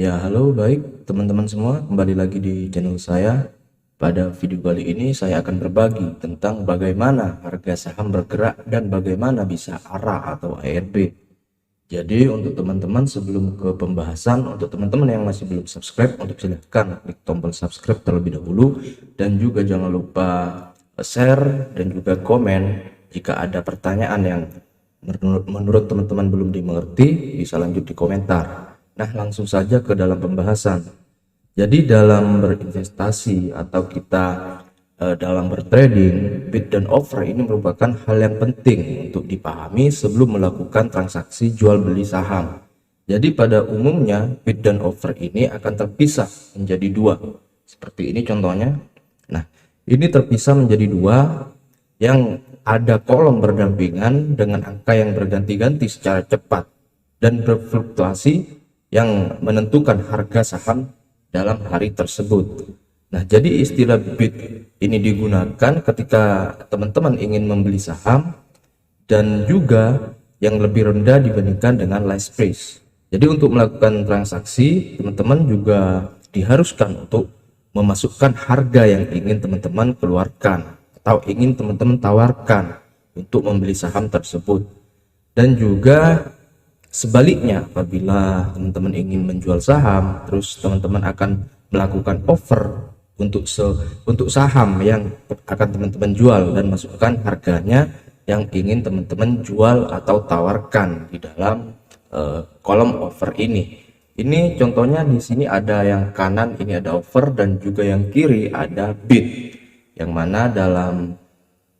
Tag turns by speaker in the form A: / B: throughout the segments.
A: Ya, halo, baik teman-teman semua, kembali lagi di channel saya. Pada video kali ini saya akan berbagi tentang bagaimana harga saham bergerak dan bagaimana bisa ARA atau ARB. Jadi untuk teman-teman, sebelum ke pembahasan, untuk teman-teman yang masih belum subscribe, untuk silahkan klik tombol subscribe terlebih dahulu, dan juga jangan lupa share dan juga komen jika ada pertanyaan yang menurut teman-teman belum dimengerti, bisa lanjut di komentar. Nah, langsung saja ke dalam pembahasan. Jadi dalam berinvestasi atau kita dalam bertrading, bid dan offer ini merupakan hal yang penting untuk dipahami sebelum melakukan transaksi jual beli saham. Jadi pada umumnya bid dan offer ini akan terpisah menjadi dua. Seperti ini contohnya. Nah, ini terpisah menjadi dua yang ada kolom berdampingan dengan angka yang berganti-ganti secara cepat dan berfluktuasi yang menentukan harga saham dalam hari tersebut. Nah, jadi istilah bid ini digunakan ketika teman-teman ingin membeli saham dan juga yang lebih rendah dibandingkan dengan last price. Jadi untuk melakukan transaksi, teman-teman juga diharuskan untuk memasukkan harga yang ingin teman-teman keluarkan atau ingin teman-teman tawarkan untuk membeli saham tersebut. Dan juga sebaliknya, apabila teman-teman ingin menjual saham, terus teman-teman akan melakukan offer untuk saham yang akan teman-teman jual dan masukkan harganya yang ingin teman-teman jual atau tawarkan di dalam kolom offer ini. Ini contohnya di sini ada yang kanan ini ada offer dan juga yang kiri ada bid. Yang mana dalam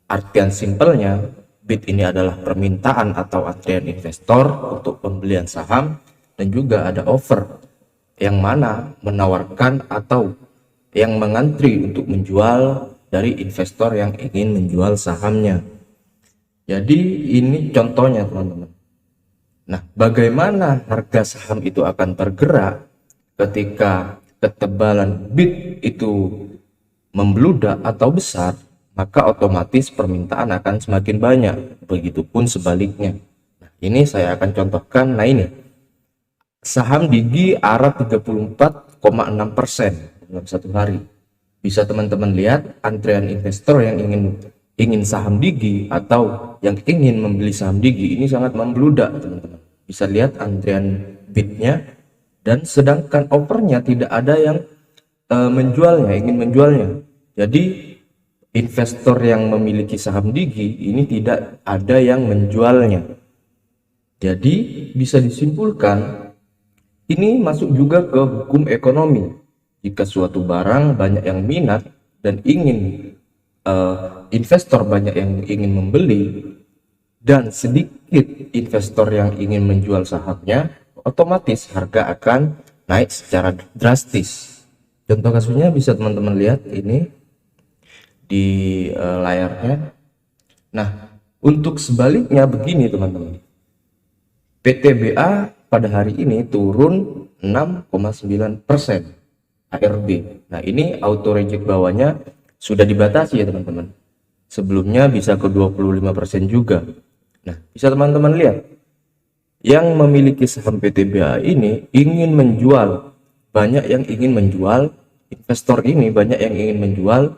A: artian simpelnya bid ini adalah permintaan atau antrian investor untuk pembelian saham, dan juga ada offer yang mana menawarkan atau yang mengantri untuk menjual dari investor yang ingin menjual sahamnya. Jadi ini contohnya teman-teman. Nah, bagaimana harga saham itu akan bergerak ketika ketebalan bid itu membludak atau besar, maka otomatis permintaan akan semakin banyak. Begitupun sebaliknya. Nah, ini saya akan contohkan. Nah, ini saham Digi ARA 34,6% dalam satu hari. Bisa teman-teman lihat antrian investor yang ingin saham Digi atau yang ingin membeli saham Digi ini sangat membludak, teman-teman. Bisa lihat antrian bidnya, dan sedangkan offernya tidak ada yang ingin menjualnya. Jadi investor yang memiliki saham Digi ini tidak ada yang menjualnya. Jadi bisa disimpulkan ini masuk juga ke hukum ekonomi. Jika suatu barang banyak yang minat dan investor banyak yang ingin membeli dan sedikit investor yang ingin menjual sahamnya, otomatis harga akan naik secara drastis. Contoh kasusnya bisa teman-teman lihat ini di layarnya. Nah, untuk sebaliknya begini teman-teman. PTBA pada hari ini turun 6,9% ARB. Nah, ini auto reject bawahnya sudah dibatasi ya teman-teman. Sebelumnya bisa ke 25% juga. Nah, bisa teman-teman lihat yang memiliki saham PTBA ini ingin menjual, banyak yang ingin menjual, investor ini banyak yang ingin menjual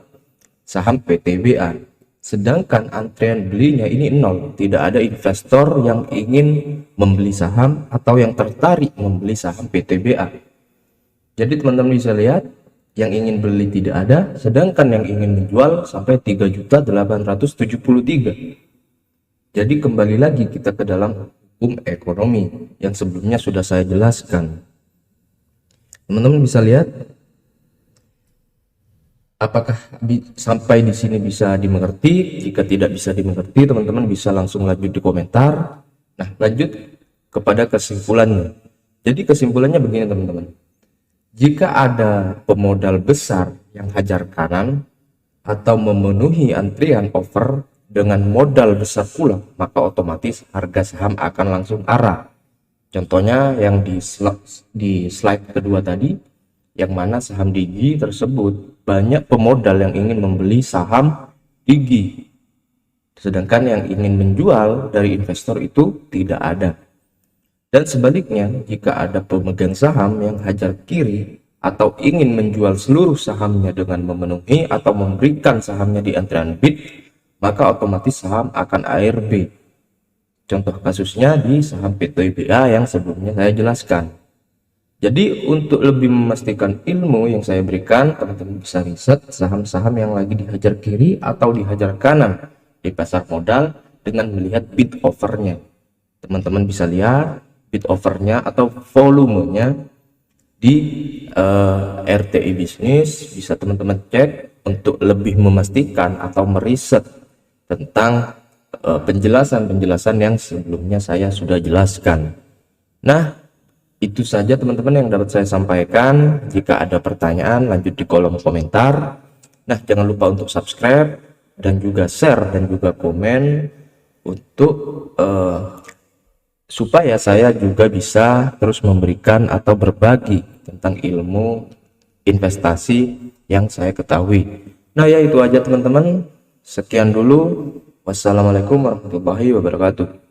A: saham PTBA, sedangkan antrian belinya ini nol. Tidak ada investor yang ingin membeli saham atau yang tertarik membeli saham PTBA. Jadi teman-teman bisa lihat yang ingin beli tidak ada, sedangkan yang ingin menjual sampai 3.873. Jadi kembali lagi kita ke dalam hukum ekonomi yang sebelumnya sudah saya jelaskan. Teman-teman bisa lihat, apakah sampai di sini bisa dimengerti? Jika tidak bisa dimengerti, teman-teman bisa langsung lanjut di komentar. Nah, lanjut kepada kesimpulannya. Jadi kesimpulannya begini teman-teman. Jika ada pemodal besar yang hajar kanan atau memenuhi antrian offer dengan modal besar pula, maka otomatis harga saham akan langsung ARA. Contohnya yang di slide kedua tadi, yang mana saham Digi tersebut banyak pemodal yang ingin membeli saham Digi, sedangkan yang ingin menjual dari investor itu tidak ada. Dan sebaliknya, jika ada pemegang saham yang hajar kiri atau ingin menjual seluruh sahamnya dengan memenuhi atau memberikan sahamnya di antrian bid, maka otomatis saham akan ARB. Contoh kasusnya di saham PTBA yang sebelumnya saya jelaskan. Jadi untuk lebih memastikan ilmu yang saya berikan, teman-teman bisa riset saham-saham yang lagi dihajar kiri atau dihajar kanan di pasar modal dengan melihat bid offernya. Teman-teman bisa lihat bid offernya atau volumenya di RTI Bisnis, bisa teman-teman cek untuk lebih memastikan atau meriset tentang penjelasan-penjelasan yang sebelumnya saya sudah jelaskan. Nah, itu saja teman-teman yang dapat saya sampaikan. Jika ada pertanyaan, lanjut di kolom komentar. Nah, jangan lupa untuk subscribe dan juga share dan juga komen untuk supaya saya juga bisa terus memberikan atau berbagi tentang ilmu investasi yang saya ketahui. Nah, ya itu aja teman-teman. Sekian dulu. Wassalamualaikum warahmatullahi wabarakatuh.